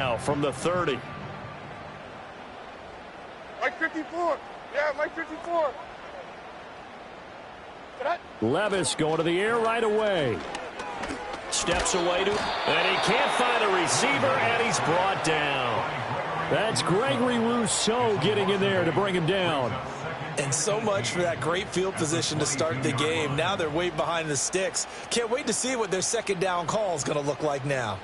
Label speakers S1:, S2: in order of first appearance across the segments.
S1: Now from the 30.
S2: Mike 54. Yeah, Mike 54.
S1: Levis going to the air right away. Steps away to, and he can't find a receiver, and he's brought down. That's Gregory Rousseau getting in there to bring him down.
S3: And so much for that great field position to start the game. Now they're way behind the sticks. Can't wait to see what their second down call is going to look like now.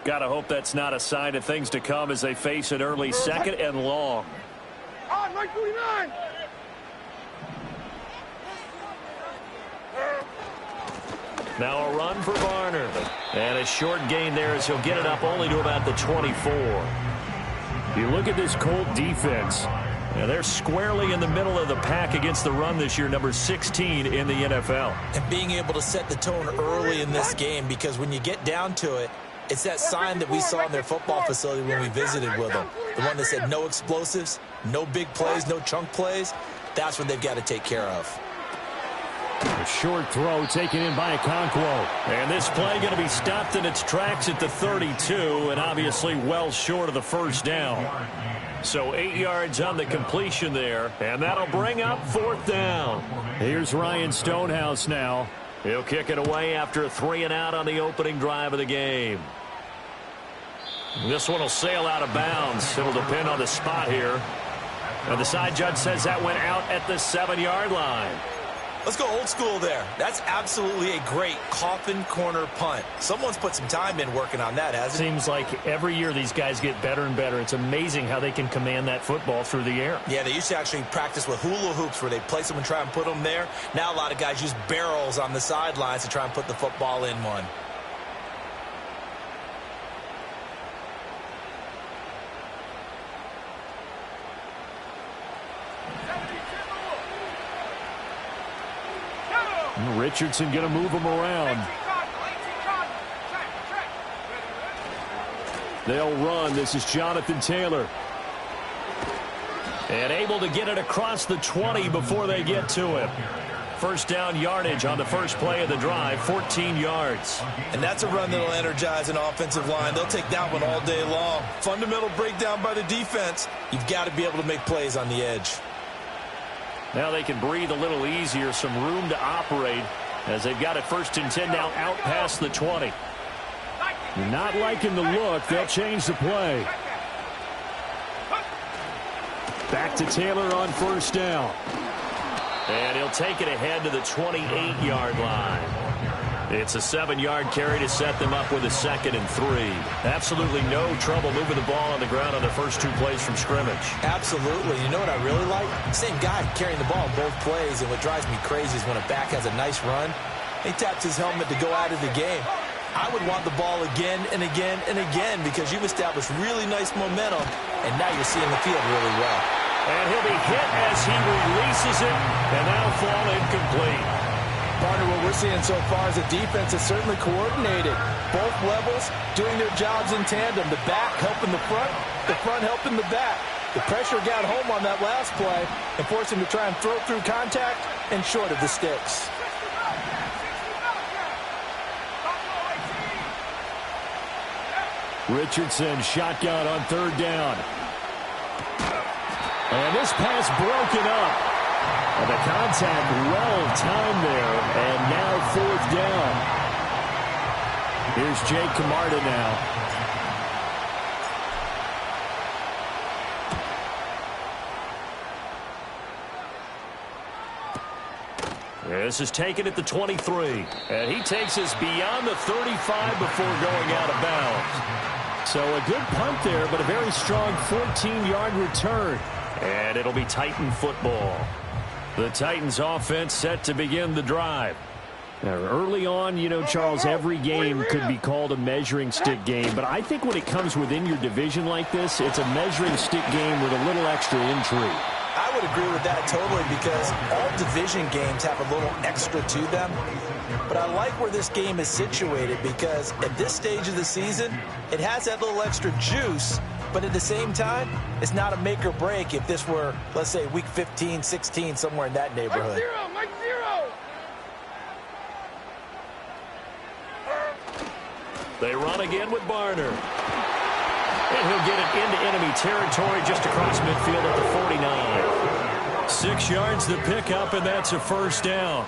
S1: Gotta hope that's not a sign of things to come as they face an early second and long.
S2: On, Mike 49.
S1: Now a run for Varner. And a short gain there as he'll get it up only to about the 24. You look at this Colt defense. And they're squarely in the middle of the pack against the run this year, number 16 in the NFL.
S3: And being able to set the tone early in this game, because when you get down to it, it's that sign that we saw in their football facility when we visited with them. The one that said no explosives, no big plays, no chunk plays. That's what they've got to take care of.
S1: A short throw taken in by Okonkwo. And this play going to be stopped in its tracks at the 32, and obviously well short of the first down. So 8 yards on the completion there, and that'll bring up fourth down. Here's Ryan Stonehouse now. He'll kick it away after a 3-and-out on the opening drive of the game. This one will sail out of bounds. It'll depend on the spot here. And the side judge says that went out at the 7-yard line.
S3: Let's go old school there. That's absolutely a great coffin corner punt. Someone's put some time in working on that, hasn't it?
S1: Seems like every year these guys get better and better. It's amazing how they can command that football through the air.
S3: Yeah, they used to actually practice with hula hoops where they place them and try and put them there. Now a lot of guys use barrels on the sidelines to try and put the football in one.
S1: Richardson going to move him around. They'll run. This is Jonathan Taylor. And able to get it across the 20 before they get to him. First down yardage on the first play of the drive, 14 yards.
S3: And that's a run that'll energize an offensive line. They'll take that one all day long. Fundamental breakdown by the defense. You've got to be able to make plays on the edge.
S1: Now they can breathe a little easier, some room to operate as they've got it 1st and 10 now out past the 20. Not liking the look. They'll change the play. Back to Taylor on first down. And he'll take it ahead to the 28-yard line. It's a 7-yard carry to set them up with a 2nd and 3. Absolutely no trouble moving the ball on the ground on the first 2 plays from scrimmage.
S3: Absolutely. You know what I really like? Same guy carrying the ball both plays, and what drives me crazy is when a back has a nice run, he taps his helmet to go out of the game. I would want the ball again and again and again because you've established really nice momentum, and now you're seeing the field really well.
S1: And he'll be hit as he releases it, and that'll fall incomplete.
S4: Partner, what we're seeing so far is the defense is certainly coordinated. Both levels doing their jobs in tandem. The back helping the front helping the back. The pressure got home on that last play and forced him to try and throw through contact and short of the sticks.
S1: Richardson shotgun on 3rd down. And this pass broken up. And the contact well timed there, and now 4th down. Here's Jake Camarda now. This is taken at the 23, and he takes us beyond the 35 before going out of bounds. So a good punt there, but a very strong 14-yard return. And it'll be Titan football. The Titans offense set to begin the drive. Now, early on, you know, Charles, every game could be called a measuring stick game. But I think when it comes within your division like this, it's a measuring stick game with a little extra intrigue.
S3: I I would agree with that totally because all division games have a little extra to them. But I like where this game is situated because at this stage of the season, it has that little extra juice. But at the same time, it's not a make or break if this were, let's say, week 15, 16, somewhere in that neighborhood.
S2: Mike zero.
S1: They run again with Barner. And he'll get it into enemy territory just across midfield at the 49. 6 yards to pick up, and that's a first down.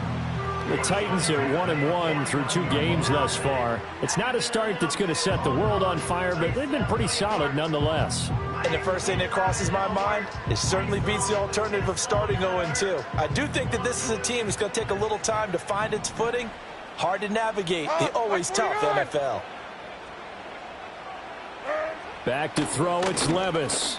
S1: The Titans are 1-1 through 2 games thus far. It's not a start that's going to set the world on fire, but they've been pretty solid nonetheless.
S4: And the first thing that crosses my mind, it certainly beats the alternative of starting 0-2. I do think that this is a team that's going to take a little time to find its footing. Hard to navigate the always tough NFL.
S1: Back to throw, it's Levis.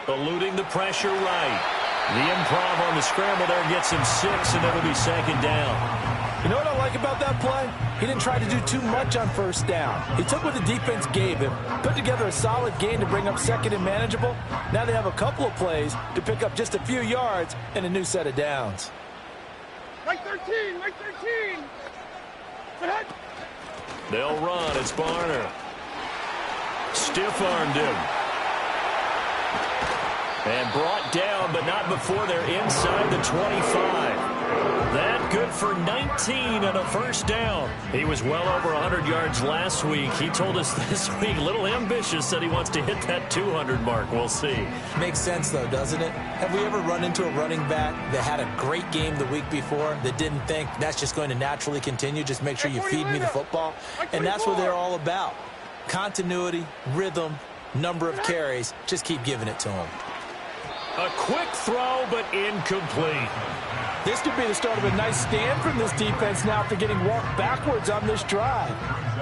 S1: Eluding the pressure right. The improv on the scramble there gets him 6, and it'll be second down.
S4: You know what I like about that play? He didn't try to do too much on first down. He took what the defense gave him, put together a solid gain to bring up second and manageable. Now they have a couple of plays to pick up just a few yards and a new set of downs.
S2: Mike 13, Mike 13.
S1: They'll run, it's Barner. Stiff-armed him. And brought down, but not before they're inside the 25. That good for 19 and a first down. He was well over 100 yards last week. He told us this week, a little ambitious, said he wants to hit that 200 mark. We'll see.
S3: Makes sense, though, doesn't it? Have we ever run into a running back that had a great game the week before that didn't think that's just going to naturally continue? Just make sure you feed me the football. And that's what they're all about. Continuity, rhythm, number of carries. Just keep giving it to them.
S1: A quick throw, but incomplete.
S4: This could be the start of a nice stand from this defense now after getting walked backwards on this drive.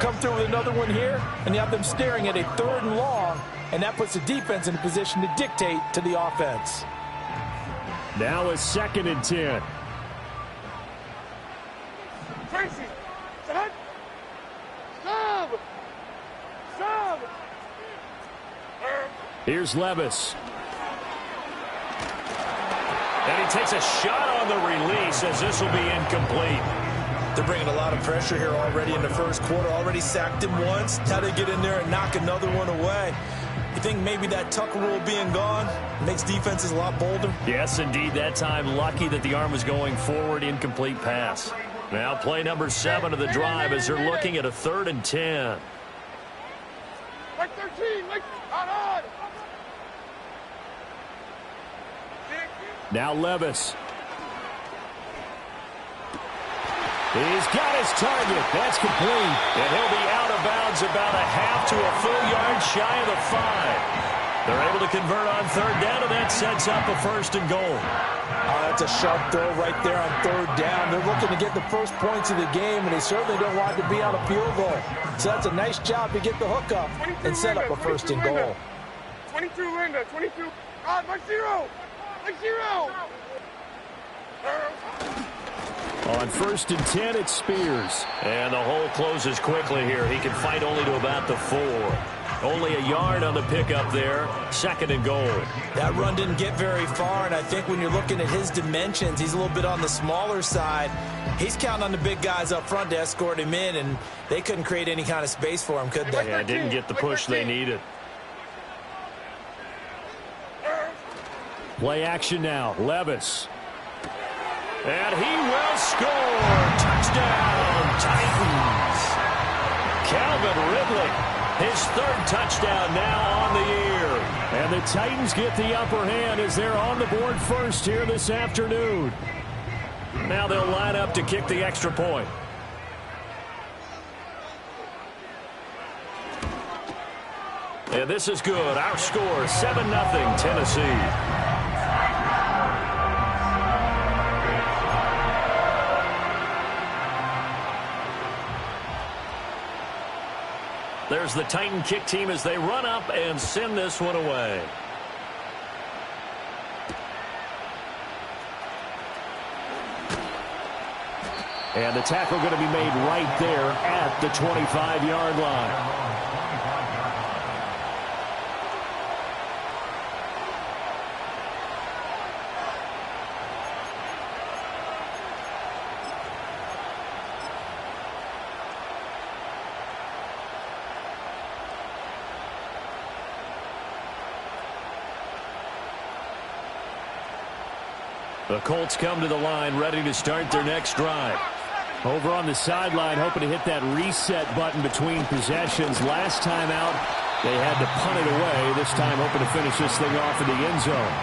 S4: Come through with another one here, and you have them staring at a 3rd and long, and that puts the defense in a position to dictate to the offense.
S1: Now a 2nd and 10.
S2: Tracy, set. Sub. Sub.
S1: Here's Levis. And he takes a shot on the release as this will be incomplete.
S3: They're bringing a lot of pressure here already in the first quarter. Already sacked him once. How to get in there and knock another one away. You think maybe that Tucker rule being gone makes defenses a lot bolder?
S1: Yes, indeed. That time, lucky that the arm was going forward. Incomplete pass. Now play number 7 of the drive as they're looking at a 3rd and 10.
S2: Mike 13, Mike on.
S1: Now Levis. He's got his target. That's complete. And he'll be out of bounds about a half to a full yard shy of the 5. They're able to convert on 3rd down, and that sets up a 1st and goal.
S4: Oh, that's a sharp throw right there on 3rd down. They're looking to get the first points of the game, and they certainly don't want it to be on a field goal. So that's a nice job to get the hook up and set up a 1st and goal.
S2: 22 Linda, 22. Mike 0. Mike 0.
S1: On 1st and 10, it's Spears. And the hole closes quickly here. He can fight only to about the 4. Only a yard on the pickup there. 2nd and goal.
S3: That run didn't get very far, and I think when you're looking at his dimensions, he's a little bit on the smaller side. He's counting on the big guys up front to escort him in, and they couldn't create any kind of space for him, could they?
S1: Yeah, didn't get the push they needed. Play action now. Levis. And he will score. Touchdown, Titans. Calvin Ridley, his 3rd touchdown now on the year. And the Titans get the upper hand as they're on the board first here this afternoon. Now they'll line up to kick the extra point. And this is good. Our score, 7-0 Tennessee. There's the Titan kick team as they run up and send this one away. And the tackle going to be made right there at the 25-yard line. The Colts come to the line ready to start their next drive. Over on the sideline, hoping to hit that reset button between possessions. Last time out, they had to punt it away. This time, hoping to finish this thing off in the end zone.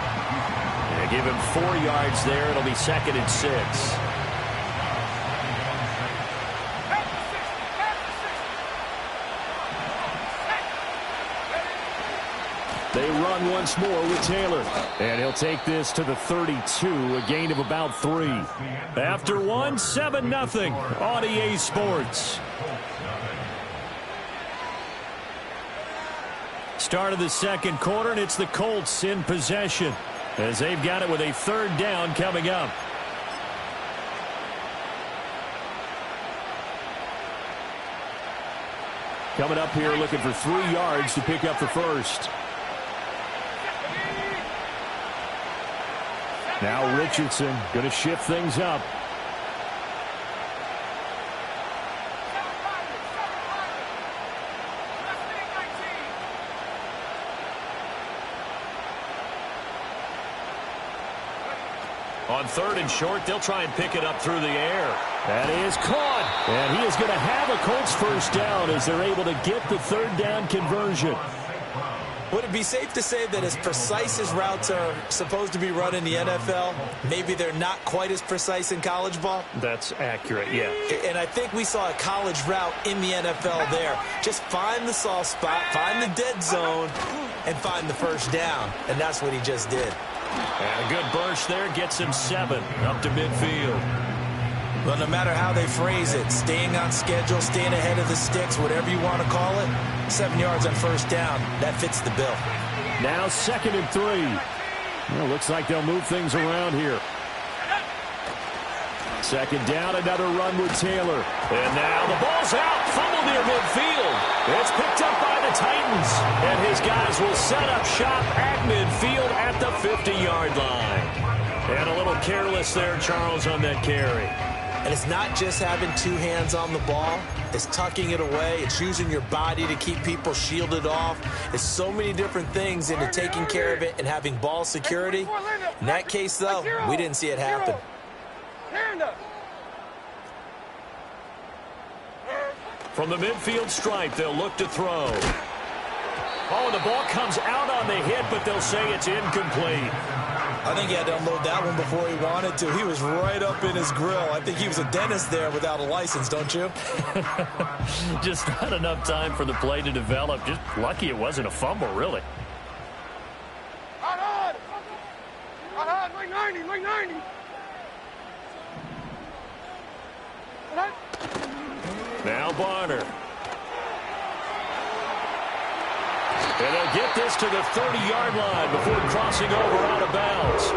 S1: They give him 4 yards there. It'll be 2nd and 6. They run once more with Taylor. And he'll take this to the 32, a gain of about 3. After 1, 7-0 on EA Sports. Start of the second quarter, and it's the Colts in possession as they've got it with a 3rd down coming up. Coming up here looking for 3 yards to pick up the first. Now Richardson going to shift things up. On 3rd and short, they'll try and pick it up through the air. That is caught. And he is going to have a Colts first down as they're able to get the 3rd down conversion.
S3: Would it be safe to say that as precise as routes are supposed to be run in the NFL, maybe they're not quite as precise in college ball?
S1: That's accurate, yeah.
S3: And I think we saw a college route in the NFL there. Just find the soft spot, find the dead zone, and find the first down. And that's what he just did.
S1: And a good burst there gets him 7 up to midfield.
S3: Well, no matter how they phrase it, staying on schedule, staying ahead of the sticks, whatever you want to call it, 7 yards on first down, that fits the bill.
S1: Now 2nd and 3. Well, looks like they'll move things around here. 2nd down, another run with Taylor. And now the ball's out, fumble near midfield. It's picked up by the Titans. And his guys will set up shop at midfield at the 50-yard line. And a little careless there, Charles, on that carry.
S3: And it's not just having 2 hands on the ball. It's tucking it away. It's using your body to keep people shielded off. It's so many different things into taking care of it and having ball security. In that case, though, we didn't see it happen.
S1: From the midfield stripe, they'll look to throw. Oh, the ball comes out on the hit, but they'll say it's incomplete.
S3: I think he had to unload that one before he wanted to. He was right up in his grill. I think he was a dentist there without a license, don't you?
S1: Just not enough time for the play to develop. Just lucky it wasn't a fumble, really.
S2: On! Like 90, like 90.
S1: Now Barner. And they'll get this to the 30-yard line before crossing over out of bounds.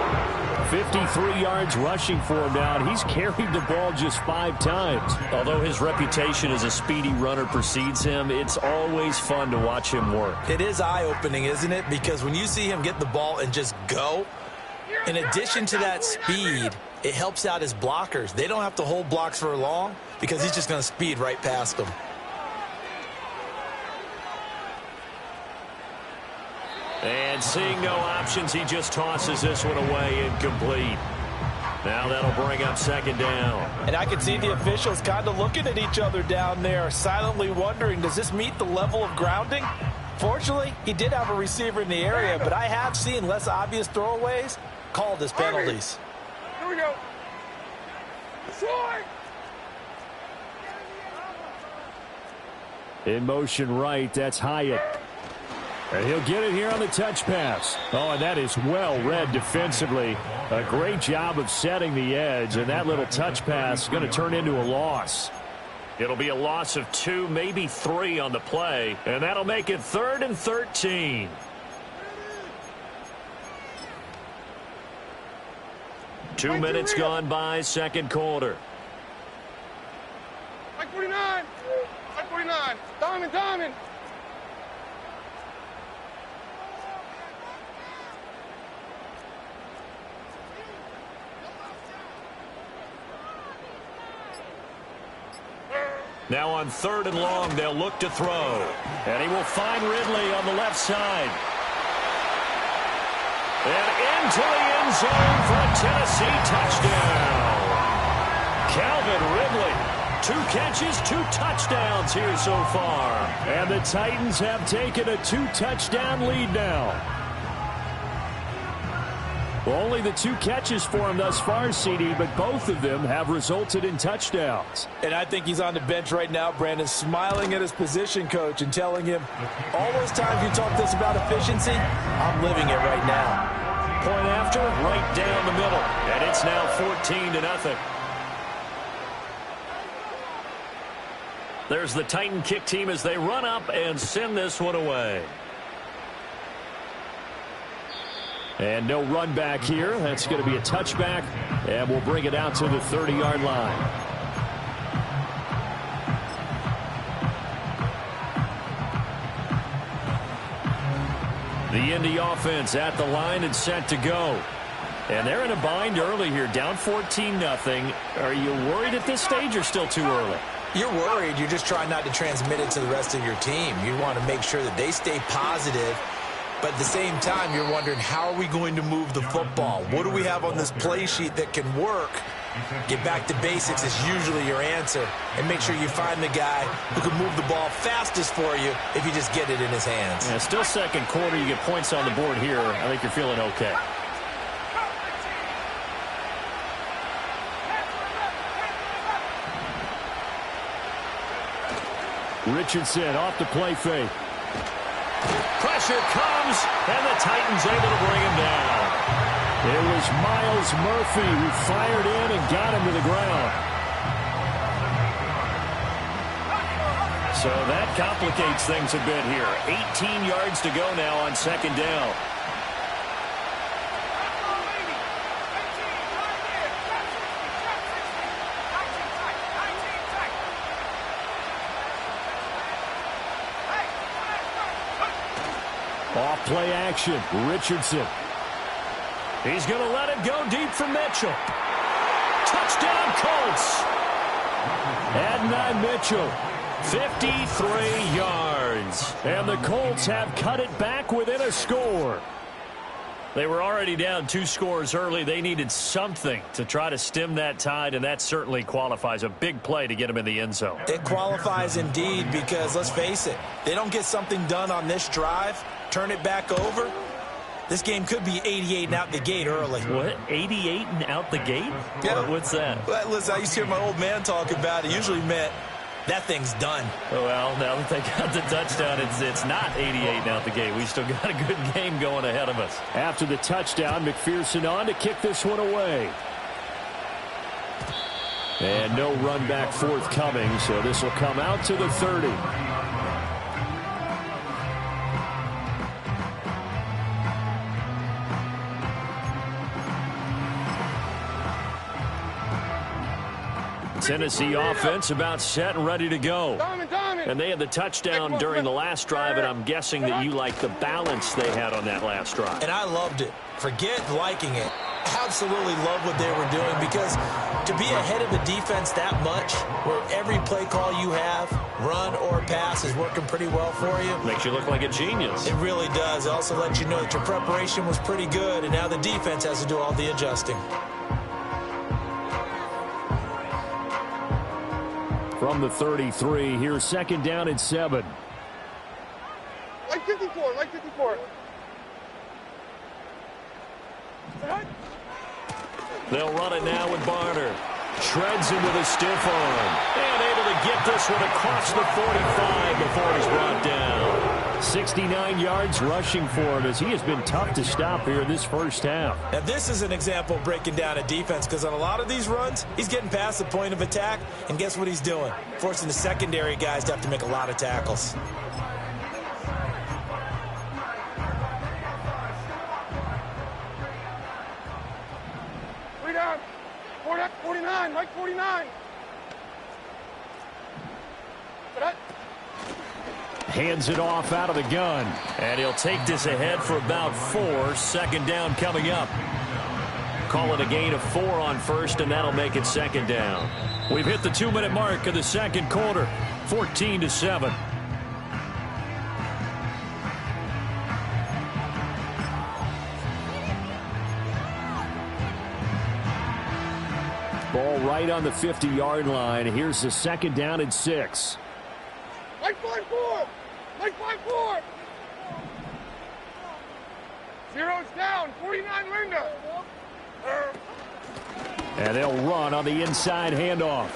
S1: 53 yards rushing for him now, and he's carried the ball just 5 times. Although his reputation as a speedy runner precedes him, it's always fun to watch him work.
S3: It is eye-opening, isn't it? Because when you see him get the ball and just go, in addition to that speed, it helps out his blockers. They don't have to hold blocks for long because he's just going to speed right past them.
S1: And seeing no options, he just tosses this one away, incomplete. Now that'll bring up 2nd down.
S4: And I can see the officials kind of looking at each other down there, silently wondering, does this meet the level of grounding? Fortunately, he did have a receiver in the area, but I have seen less obvious throwaways called as penalties.
S2: Here we go. Short.
S1: In motion right, that's Hyatt. And he'll get it here on the touch pass. Oh, and that is well read defensively. A great job of setting the edge, and that little touch pass is going to turn into a loss. It'll be a loss of 2, maybe 3 on the play, and that'll make it 3rd and 13. Two minutes gone by, second quarter.
S2: Like 49. Like 49. Diamond.
S1: Now on 3rd and long, they'll look to throw. And he will find Ridley on the left side. And into the end zone for a Tennessee touchdown. Calvin Ridley, 2 catches, 2 touchdowns here so far. And the Titans have taken a 2-touchdown lead now. Only the 2 catches for him thus far, CD, but both of them have resulted in touchdowns.
S4: And I think he's on the bench right now, Brandon, smiling at his position coach and telling him, all those times you talked to us about efficiency, I'm living it right now.
S1: Point after, right down the middle. And it's now 14-0. There's the Titan kick team as they run up and send this one away. And no run back here. That's going to be a touchback, and we'll bring it out to the 30-yard line. The Indy offense at the line and set to go. And they're in a bind early here, down 14-0. Are you worried at this stage or still too early?
S3: You're worried. You're just trying not to transmit it to the rest of your team. You want to make sure that they stay positive. But at the same time, you're wondering, how are we going to move the football? What do we have on this play sheet that can work? Get back to basics is usually your answer. And make sure you find the guy who can move the ball fastest for you if you just get it in his hands.
S1: Yeah, still second quarter. You get points on the board here. I think you're feeling okay. Richardson off the play fake. Pressure comes, and the Titans able to bring him down. It was Myles Murphy who fired in and got him to the ground. So that complicates things a bit here. 18 yards to go now on second down. Off play action, Richardson. He's going to let it go deep for Mitchell. Touchdown, Colts. Adonai Mitchell, 53 yards. And the Colts have cut it back within a score. They were already down 2 scores early. They needed something to try to stem that tide, and that certainly qualifies. A big play to get them in the end zone.
S3: It qualifies indeed because, let's face it, they don't get something done on this drive, turn it back over, this game could be 88 and out the gate early.
S1: What? 88 and out the gate?
S3: Yeah.
S1: What's that?
S3: Well, listen, I used to hear my old man talk about it. Usually meant that thing's done.
S1: Well, now that they got the touchdown, it's not 88 and out the gate. We still got a good game going ahead of us. After the touchdown, McPherson on to kick this one away. And no run back forthcoming, so this will come out to the 30. Tennessee offense about set and ready to go. And they had the touchdown during the last drive, and I'm guessing that you like the balance they had on that last drive.
S3: And I loved it. Forget liking it. Absolutely love what they were doing, because to be ahead of a defense that much, where every play call you have, run or pass, is working pretty well for you.
S1: Makes you look like a genius.
S3: It really does. It also lets you know that your preparation was pretty good, and now the defense has to do all the adjusting.
S1: From the 33, here's second down and 7.
S2: Like 54, like 54.
S1: They'll run it now with Barner. Shreds into the stiff arm. And able to get this one across the 45 before he's brought down. 69 yards rushing for him as he has been tough to stop here in this first half.
S3: Now, this is an example of breaking down a defense, because on a lot of these runs, he's getting past the point of attack, and guess what he's doing? Forcing the secondary guys to have to make a lot of tackles.
S2: Three down. 49, Mike 49.
S1: Hands it off out of the gun. And he'll take this ahead for about 4. Second down coming up. Call it a gain of 4 on first, and that'll make it second down. We've hit the 2-minute mark of the second quarter. 14-7. Ball right on the 50-yard line. Here's the second down and 6.
S2: Like 5-4. Like 5-4. Zero's down. 49 Linda.
S1: And they'll run on the inside handoff.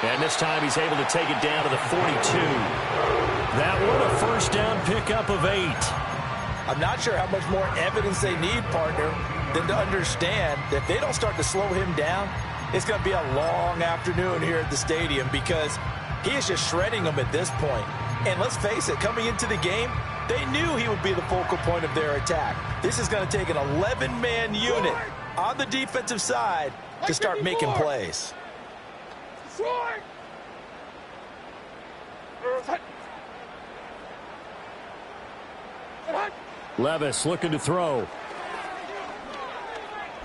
S1: And this time he's able to take it down to the 42. That one a first down pickup of 8.
S4: I'm not sure how much more evidence they need, partner, than to understand that if they don't start to slow him down, it's going to be a long afternoon here at the stadium because he is just shredding them at this point. And let's face it, coming into the game, they knew he would be the focal point of their attack. This is going to take an 11-man unit on the defensive side to start making plays.
S1: Levis looking to throw.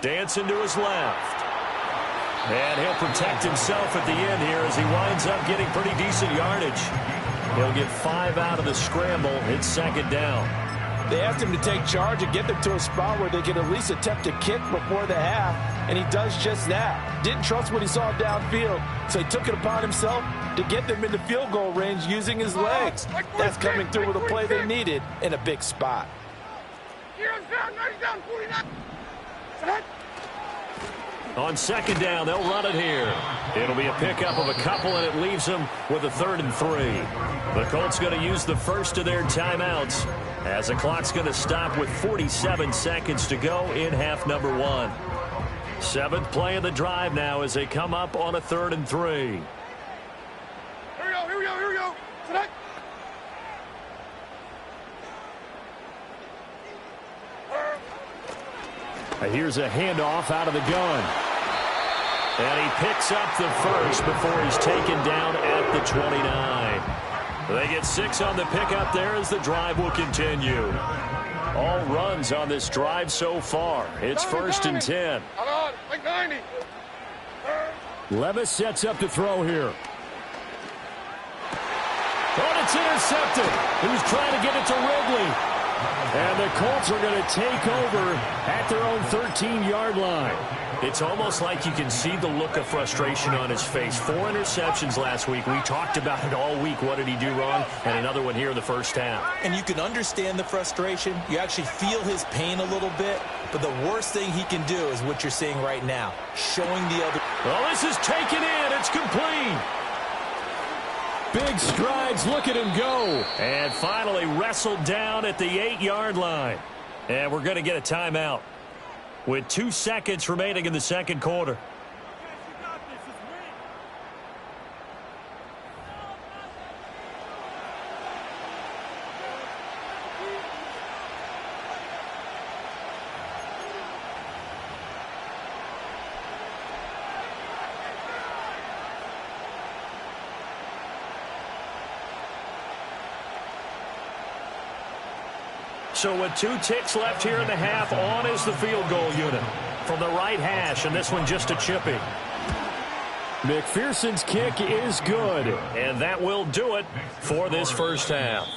S1: Dancing to his left. And he'll protect himself at the end here as he winds up getting pretty decent yardage. He'll get 5 out of the scramble. It's second down.
S4: They asked him to take charge and get them to a spot where they could at least attempt to kick before the half, and he does just that. Didn't trust what he saw downfield, so he took it upon himself to get them into field goal range using his legs. That's coming through with a play they needed in a big spot.
S2: Zero's down. 90 down. 49.
S1: On second down, they'll run it here. It'll be a pickup of a couple, and it leaves them with a 3rd and 3. The Colts going to use the first of their timeouts as the clock's going to stop with 47 seconds to go in half number 1. 7th play of the drive now as they come up on a 3rd and 3.
S2: Here we go. Here we go. Here we go. Tonight.
S1: Here's a handoff out of the gun. And he picks up the first before he's taken down at the 29. They get 6 on the pickup there as the drive will continue. All runs on this drive so far. It's 1st and 10.
S2: On, like 90.
S1: Levis sets up to throw here. Oh, it's intercepted. He was trying to get it to Ridley. And the Colts are going to take over at their own 13-yard line. It's almost like you can see the look of frustration on his face. 4 interceptions last week. We talked about it all week. What did he do wrong? And another one here in the first half.
S3: And you can understand the frustration. You actually feel his pain a little bit. But the worst thing he can do is what you're seeing right now, showing the other.
S1: Well, this is taken in. It's complete. Big strides, look at him go. And finally wrestled down at the 8-yard line. And we're going to get a timeout with 2 seconds remaining in the second quarter. So with 2 ticks left here in the half, on is the field goal unit from the right hash, and this one just a chippy. McPherson's kick is good, and that will do it for this first half.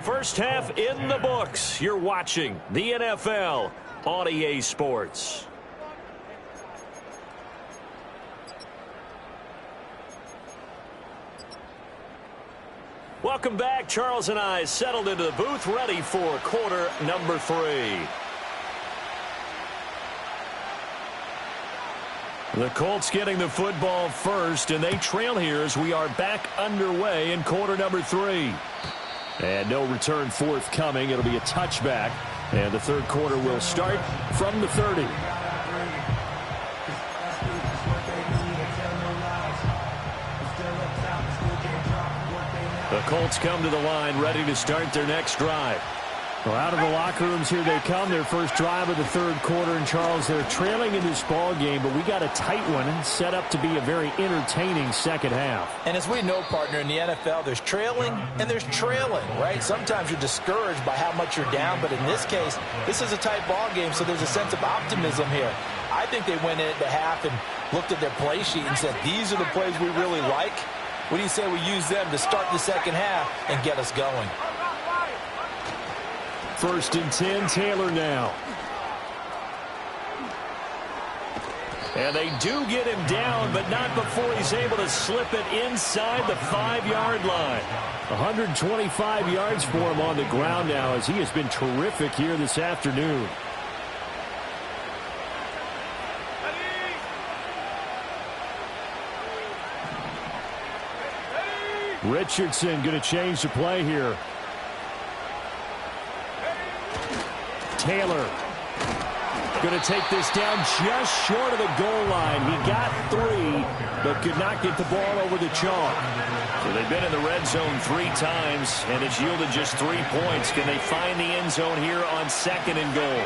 S1: First half in the books. You're watching the NFL on EA Sports. Welcome back. Charles and I settled into the booth, ready for quarter number 3. The Colts getting the football first, and they trail here as we are back underway in quarter number 3. And no return forthcoming. It'll be a touchback, and the third quarter will start from the 30. The Colts come to the line, ready to start their next drive. Well, out of the locker rooms here they come, their first drive of the third quarter. And, Charles, they're trailing in this ball game, but we got a tight one set up to be a very entertaining second half.
S4: And as we know, partner, in the NFL, there's trailing and there's trailing, right? Sometimes you're discouraged by how much you're down, but in this case, this is a tight ball game, so there's a sense of optimism here. I think they went in at the half and looked at their play sheet and said, these are the plays we really like. What do you say we use them to start the second half and get us going?
S1: 1st and 10, Taylor now. And they do get him down, but not before he's able to slip it inside the 5-yard line. 125 yards for him on the ground now, as he has been terrific here this afternoon. Richardson going to change the play here. Taylor going to take this down just short of the goal line. He got 3, but could not get the ball over the chalk. So they've been in the red zone 3 times, and it's yielded just 3 points. Can they find the end zone here on 2nd and goal?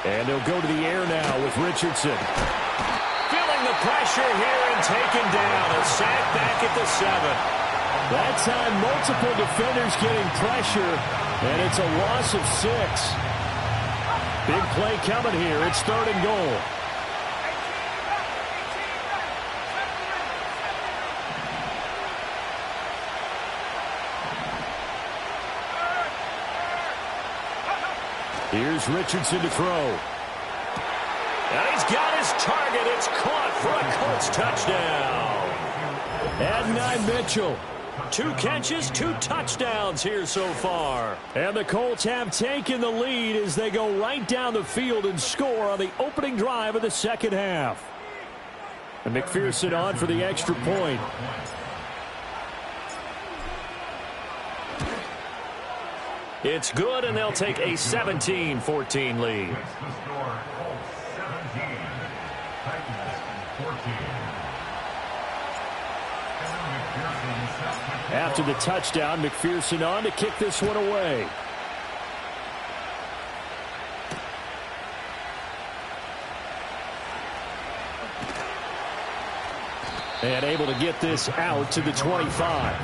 S1: And they'll go to the air now with Richardson. Feeling the pressure here and taken down. A sack back at the 7. That time, multiple defenders getting pressure, and it's a loss of 6. Big play coming here. It's 3rd and goal. Here's Richardson to throw. And he's got his target. It's caught for a Colts touchdown. Adonai Mitchell. 2 catches, 2 touchdowns here so far. And the Colts have taken the lead as they go right down the field and score on the opening drive of the 2nd half. And McPherson on for the extra point. It's good, and they'll take a 17-14 lead. After the touchdown, McPherson on to kick this one away. And able to get this out to the 25.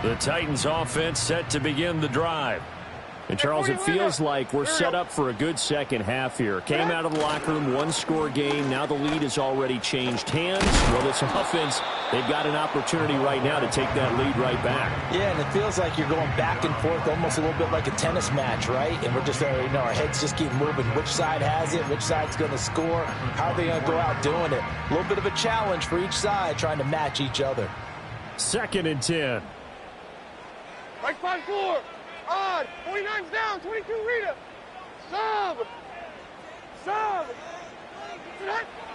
S1: The Titans offense set to begin the drive. And Charles, it feels like we're set up for a good second half here. Came out of the locker room, 1-score game. Now the lead has already changed hands. Well, this offense, they've got an opportunity right now to take that lead right back.
S4: Yeah, and it feels like you're going back and forth, almost a little bit like a tennis match, right? And we're just, our heads just keep moving. Which side has it? Which side's going to score? How are they going to go out doing it? A little bit of a challenge for each side, trying to match each other.
S1: 2nd and 10.
S2: Right 5-4. On. 49's down. 22 Rita. Sub.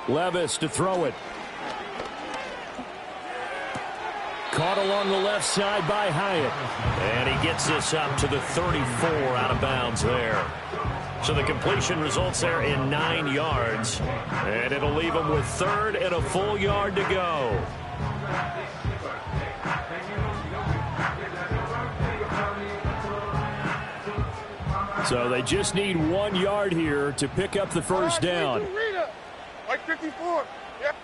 S1: Levis to throw it. Caught along the left side by Hyatt. And he gets this up to the 34 out of bounds there. So the completion results there in 9 yards. And it'll leave him with 3rd and a full yard to go. So they just need 1 yard here to pick up the first down.
S2: Like 54. Yep.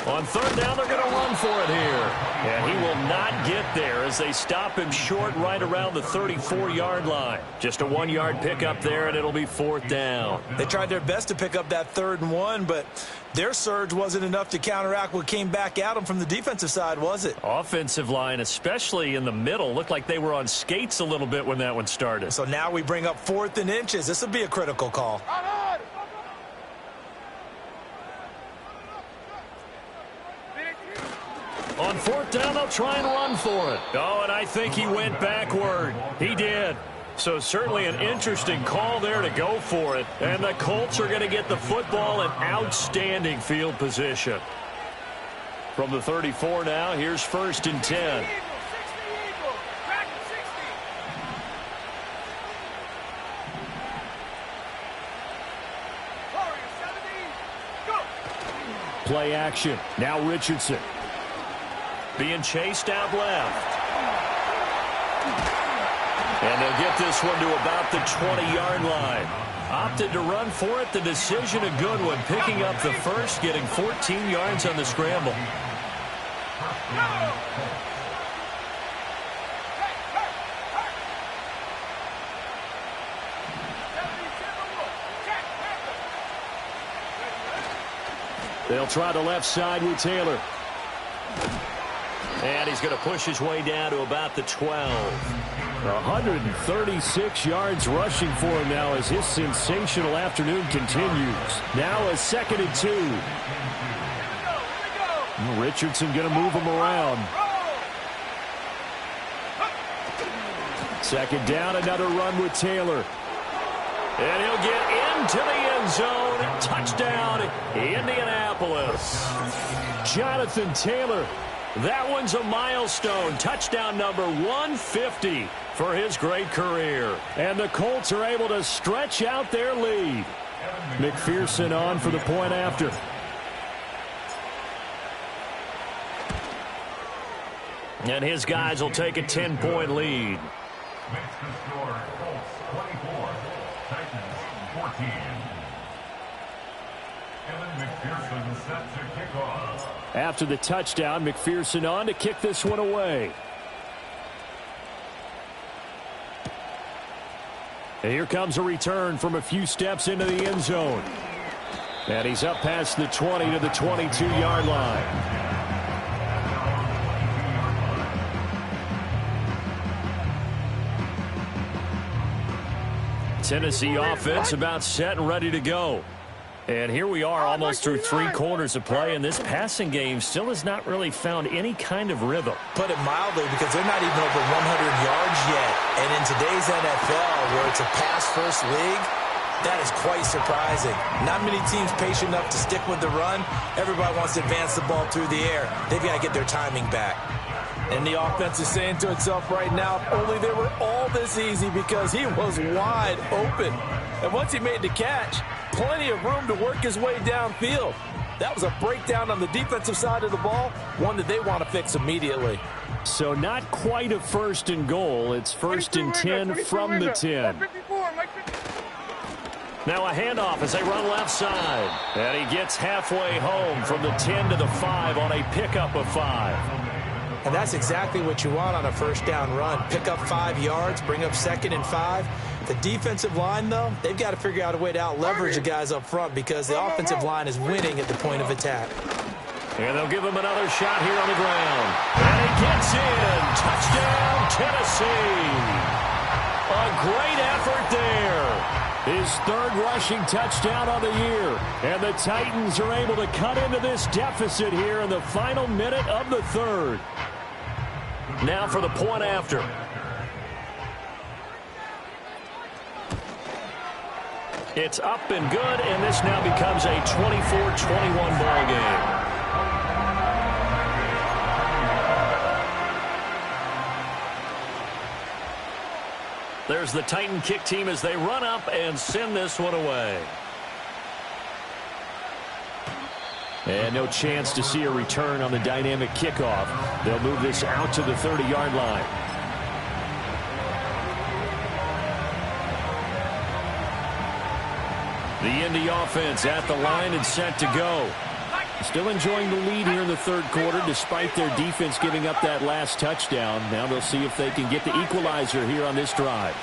S1: On 3rd down, they're going to run for it here. And he will not get there as they stop him short right around the 34-yard line. Just a 1-yard pickup there, and it'll be 4th down.
S3: They tried their best to pick up that 3rd and 1, but their surge wasn't enough to counteract what came back at them from the defensive side, was it?
S1: Offensive line, especially in the middle, looked like they were on skates a little bit when that one started.
S3: So now we bring up 4th and inches. This will be a critical call.
S1: On 4th down, they'll try and run for it. Oh, and I think he went backward. He did. So certainly an interesting call there to go for it. And the Colts are going to get the football in outstanding field position. From the 34 now, here's 1st and 10. Play action. Now Richardson. Being chased out left. And they'll get this one to about the 20-yard line. Opted to run for it. The decision a good one. Picking up the first, getting 14 yards on the scramble. They'll try the left side with Taylor. And he's going to push his way down to about the 12. 136 yards rushing for him now as his sensational afternoon continues. Now a 2nd and 2. Richardson going to move him around. 2nd down, another run with Taylor. And he'll get into the end zone. Touchdown, Indianapolis. Jonathan Taylor. That one's a milestone. Touchdown number 150 for his great career. And the Colts are able to stretch out their lead. McPherson on for the point after. And his guys will take a 10-point lead.
S5: Makes the score Colts 24, Titans 14. Kevin McPherson set to kick off.
S1: After the touchdown, McPherson on to kick this one away. And here comes a return from a few steps into the end zone. And he's up past the 20 to the 22-yard line. Tennessee offense about set and ready to go. And here we are almost through 3 quarters of play, and this passing game still has not really found any kind of rhythm.
S3: Put it mildly, because they're not even over 100 yards yet. And in today's NFL, where it's a pass-first league, that is quite surprising. Not many teams patient enough to stick with the run. Everybody wants to advance the ball through the air. They've got to get their timing back.
S4: And the offense is saying to itself right now, if only they were all this easy, because he was wide open. And once he made the catch, plenty of room to work his way downfield. That was a breakdown on the defensive side of the ball, one that they want to fix immediately.
S1: So not quite a 1st and goal. It's 1st and 10 from the 10. Now a handoff as they run left side. And he gets halfway home from the 10 to the 5 on a pickup of 5.
S3: And that's exactly what you want on a 1st down run. Pick up 5 yards, bring up 2nd and 5. The defensive line, though, they've got to figure out a way to out-leverage the guys up front, because the offensive line is winning at the point of attack.
S1: And they'll give him another shot here on the ground. And he gets in. Touchdown, Tennessee. A great effort there. His 3rd rushing touchdown on the year. And the Titans are able to cut into this deficit here in the final minute of the 3rd. Now for the point after. It's up and good, and this now becomes a 24-21 ball game. There's the Titan kick team as they run up and send this one away. And no chance to see a return on the dynamic kickoff. They'll move this out to the 30-yard line. The Indy offense at the line and set to go. Still enjoying the lead here in the 3rd quarter despite their defense giving up that last touchdown. Now they'll see if they can get the equalizer here on this drive.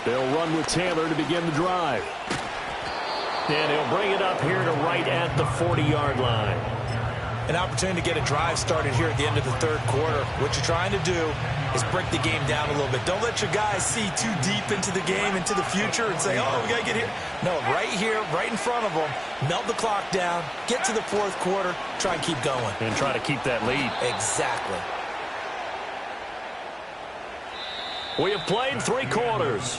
S1: They'll run with Taylor to begin the drive. And he'll bring it up here to right at the 40-yard line.
S3: An opportunity to get a drive started here at the end of the 3rd quarter. What you're trying to do is break the game down a little bit. Don't let your guys see too deep into the game, into the future, and say, oh, we got to get here. No, right here, right in front of them, melt the clock down, get to the 4th quarter, try and keep going.
S1: And try to keep that lead.
S3: Exactly.
S1: We have played 3 quarters.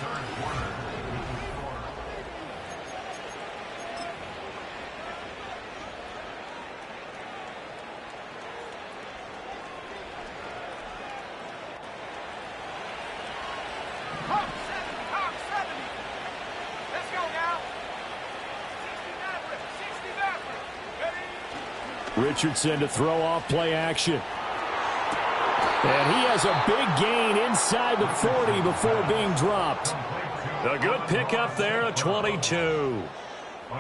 S1: Richardson to throw off play action. And he has a big gain inside the 40 before being dropped. A good pickup there at 22.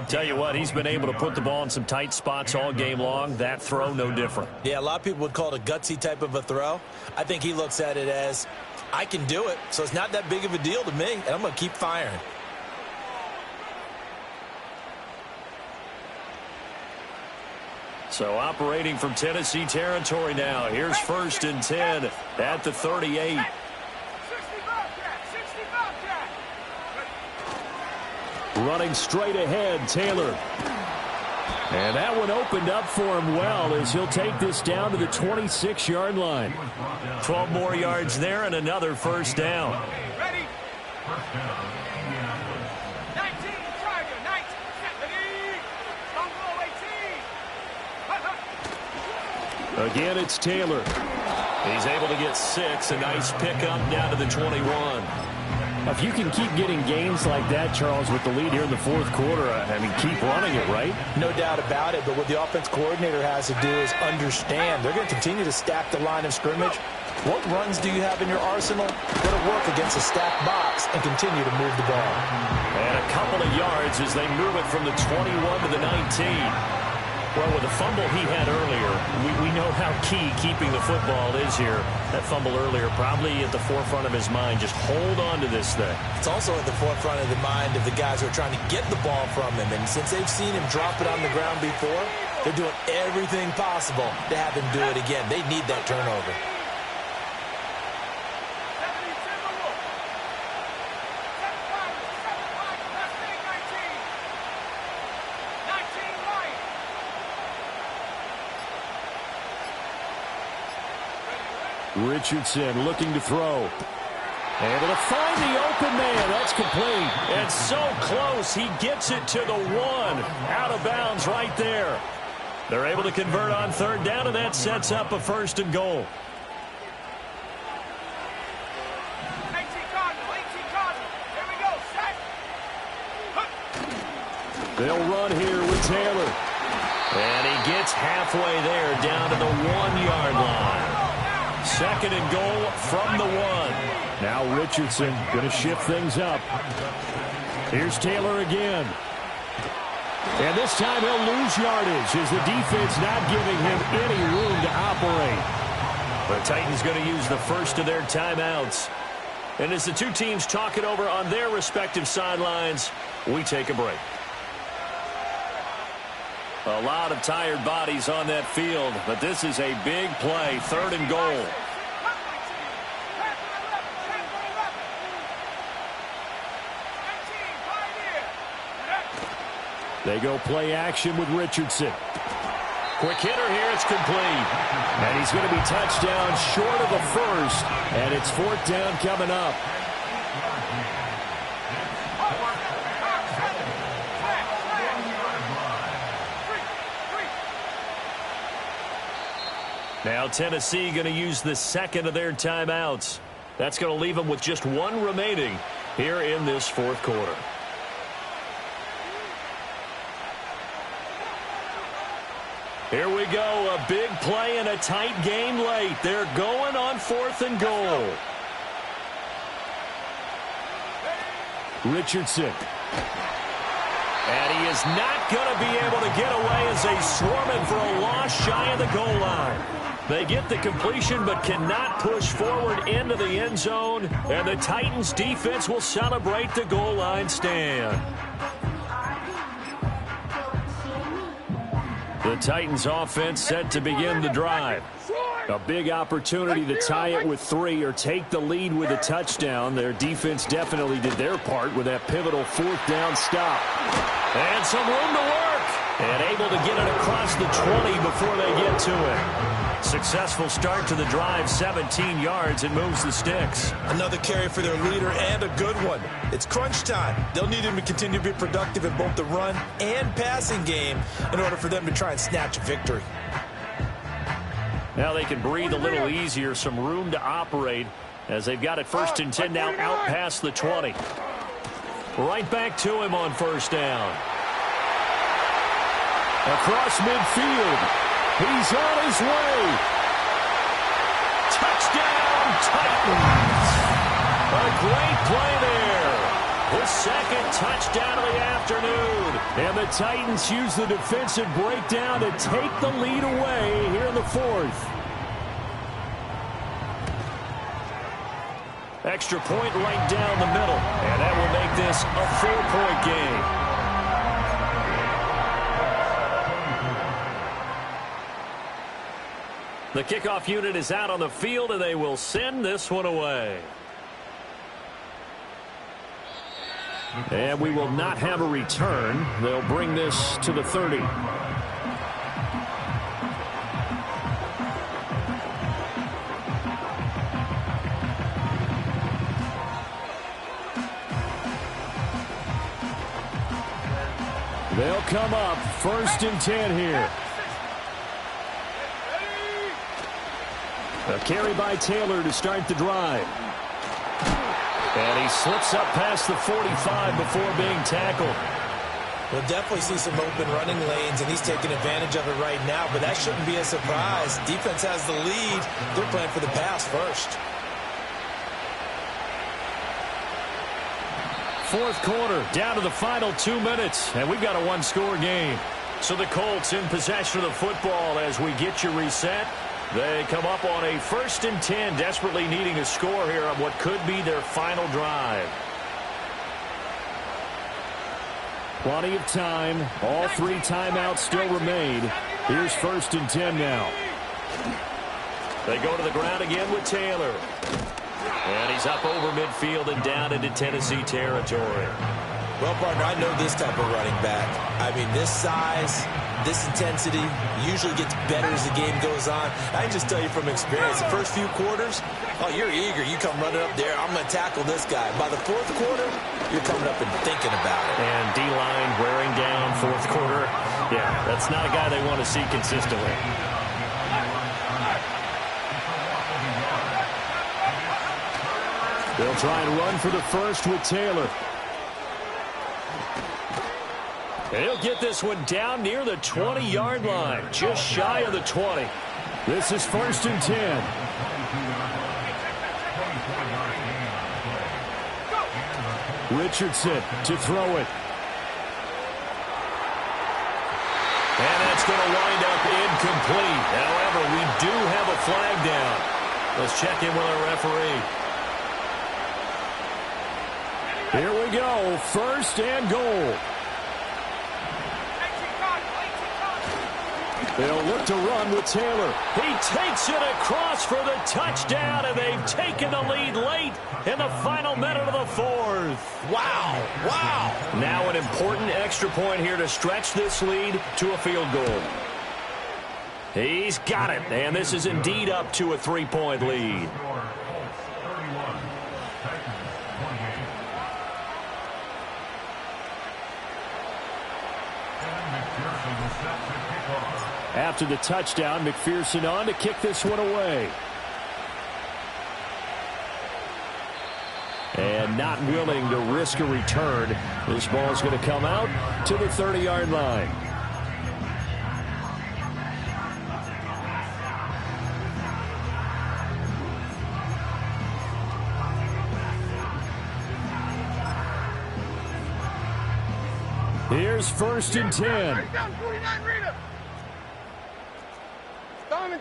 S1: Tell you what, he's been able to put the ball in some tight spots all game long. That throw, no different.
S3: Yeah, a lot of people would call it a gutsy type of a throw. I think he looks at it as, I can do it, so it's not that big of a deal to me, and I'm going to keep firing.
S1: So operating from Tennessee territory now. Here's 1st and 10 at the 38. Running straight ahead, Taylor. And that one opened up for him well as he'll take this down to the 26-yard line. 12 more yards there and another 1st down.
S2: Ready? 19, Tiger, 19, ready? Don't go, 18.
S1: Again, it's Taylor. He's able to get 6. A nice pickup down to the 21. If you can keep getting gains like that, Charles, with the lead here in the 4th quarter, I mean, keep running it, right?
S4: No doubt about it, but what the offense coordinator has to do is understand. They're going to continue to stack the line of scrimmage. What runs do you have in your arsenal? Go to work against a stacked box and continue to move the ball.
S1: And a couple of yards as they move it from the 21 to the 19. Well, with the fumble he had earlier, we know how key keeping the football is here. That fumble earlier probably at the forefront of his mind. Just hold on to this thing.
S3: It's also at the forefront of the mind of the guys who are trying to get the ball from him. And since they've seen him drop it on the ground before, they're doing everything possible to have him do it again. They need that turnover.
S1: Richardson looking to throw. Able to find the open man. That's complete. And so close. He gets it to the 1. Out of bounds right there. They're able to convert on 3rd down, and that sets up a 1st and goal.
S2: 18 Cardinal. Here we go. Set.
S1: They'll run here with Taylor. And he gets halfway there down to the 1-yard line. 2nd and goal from the 1. Now Richardson going to shift things up. Here's Taylor again. And this time he'll lose yardage as the defense not giving him any room to operate. The Titans going to use the first of their timeouts. And as the two teams talk it over on their respective sidelines, we take a break. A lot of tired bodies on that field, but this is a big play. 3rd and goal. They go play action with Richardson. Quick hitter here, it's complete. And he's going to be touchdown short of the 1st. And it's 4th down coming up. Now Tennessee going to use the 2nd of their timeouts. That's going to leave them with just 1 remaining here in this 4th quarter. Here we go, a big play and a tight game late. They're going on 4th and goal. Richardson. And he is not going to be able to get away as they swarm him for a loss shy of the goal line. They get the completion but cannot push forward into the end zone. And the Titans defense will celebrate the goal line stand. The Titans offense set to begin the drive. A big opportunity to tie it with 3 or take the lead with a touchdown. Their defense definitely did their part with that pivotal 4th down stop. And some room to work. And able to get it across the 20 before they get to it. Successful start to the drive, 17 yards, and moves the sticks.
S3: Another carry for their leader and a good one. It's crunch time. They'll need him to continue to be productive in both the run and passing game in order for them to try and snatch a victory.
S1: Now they can breathe a little easier, some room to operate as they've got it 1st and 10 now out past the 20. Right back to him on 1st down. Across midfield. He's on his way. Touchdown, Titans. A great play there. His 2nd touchdown of the afternoon. And the Titans use the defensive breakdown to take the lead away here in the 4th. Extra point right down the middle. And that will make this a 4-point game. The kickoff unit is out on the field, and they will send this one away. And we will not have a return. They'll bring this to the 30. They'll come up 1st and 10 here. A carry by Taylor to start the drive. And he slips up past the 45 before being tackled.
S3: We'll definitely see some open running lanes, and he's taking advantage of it right now, but that shouldn't be a surprise. Defense has the lead. They're playing for the pass first.
S1: 4th quarter, down to the final 2 minutes, and we've got a one-score game. So the Colts in possession of the football as we get you reset. They come up on a 1st and 10, desperately needing a score here on what could be their final drive. Plenty of time. All 3 timeouts still remain. Here's 1st and 10 now. They go to the ground again with Taylor. And he's up over midfield and down into Tennessee territory.
S3: Well, partner, I know this type of running back. I mean, this size, this intensity usually gets better as the game goes on. I can just tell you from experience, the first few quarters, oh, you're eager. You come running up there, I'm going to tackle this guy. By the 4th quarter, you're coming up and thinking about it.
S1: And D-line wearing down 4th quarter. Yeah, that's not a guy they want to see consistently. They'll try and run for the first with Taylor. He'll get this one down near the 20-yard line, just shy of the 20. This is 1st and 10. Richardson to throw it. And that's going to wind up incomplete. However, we do have a flag down. Let's check in with our referee. Here we go, 1st and goal. They'll look to run with Taylor. He takes it across for the touchdown, and they've taken the lead late in the final minute of the 4th.
S3: Wow, wow.
S1: Now an important extra point here to stretch this lead to a field goal. He's got it, and this is indeed up to a 3-point lead. After the touchdown, McPherson on to kick this one away. And not willing to risk a return. This ball is going to come out to the 30-yard line. Here's 1st and 10.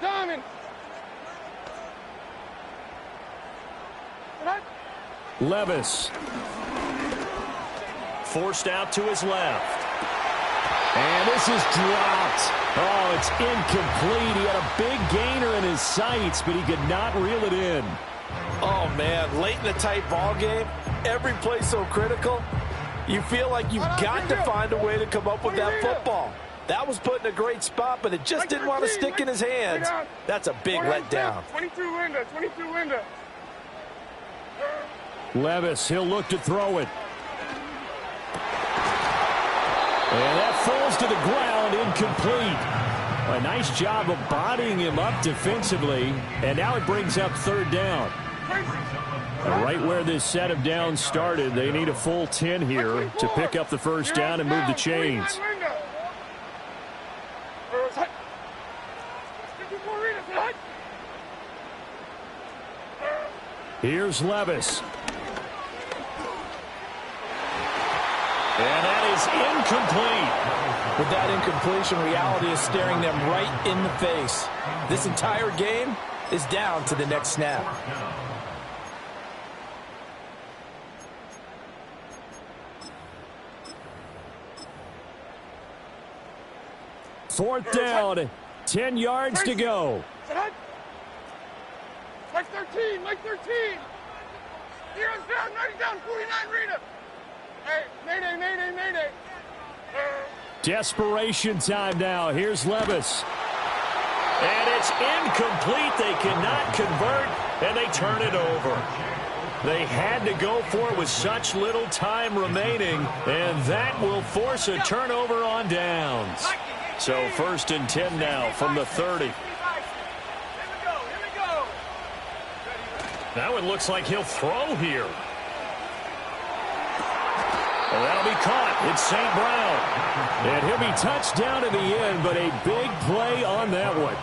S2: Diamond.
S1: Levis. Forced out to his left. And this is dropped. Oh, it's incomplete. He had a big gainer in his sights, but he could not reel it in.
S4: Oh, man, late in the tight ball game, every play so critical, you feel like you've got to find a way to come up with that football. That was put in a great spot, but it just didn't want to stick in his hands. That's a big letdown.
S2: 22 Linda.
S1: Levis, he'll look to throw it. And that falls to the ground, incomplete. A nice job of bodying him up defensively, and now it brings up 3rd down. Right where this set of downs started, they need a full 10 here to pick up the 1st down and move the chains. Here's Levis. And that is incomplete.
S4: With that incompletion, reality is staring them right in the face. This entire game is down to the next snap.
S1: 4th down, 10 yards to go.
S2: 13, Mike 13. Zero's down, 90 down, 49 Rita. Hey, mayday, mayday, mayday.
S1: Desperation time now. Here's Levis. And it's incomplete. They cannot convert, and they turn it over. They had to go for it with such little time remaining, and that will force a turnover on downs. So 1st and 10 now from the 30. Now it looks like he'll throw here. Well, that'll be caught. It's St. Brown. And he'll be touched down in the end, but a big play on that one.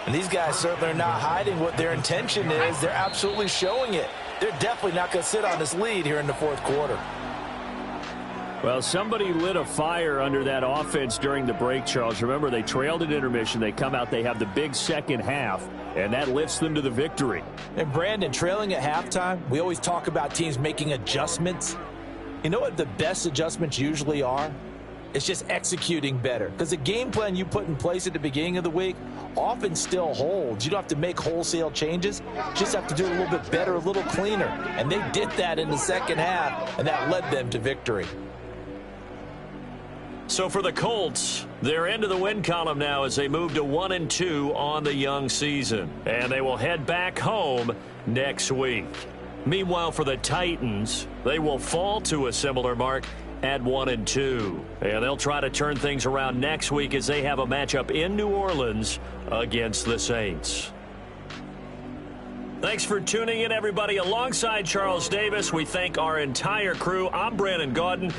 S4: And these guys certainly are not hiding what their intention is. They're absolutely showing it. They're definitely not going to sit on this lead here in the 4th quarter.
S1: Well, somebody lit a fire under that offense during the break, Charles. Remember, they trailed at intermission. They come out, they have the big second half, and that lifts them to the victory.
S4: And, Brandon, trailing at halftime, we always talk about teams making adjustments. You know what the best adjustments usually are? It's just executing better. Because the game plan you put in place at the beginning of the week often still holds. You don't have to make wholesale changes. You just have to do it a little bit better, a little cleaner. And they did that in the second half, and that led them to victory.
S1: So for the Colts, they're into the win column now as they move to 1-2 on the young season. And they will head back home next week. Meanwhile, for the Titans, they will fall to a similar mark at 1-2. And they'll try to turn things around next week as they have a matchup in New Orleans against the Saints. Thanks for tuning in, everybody. Alongside Charles Davis, we thank our entire crew. I'm Brandon Gaudin.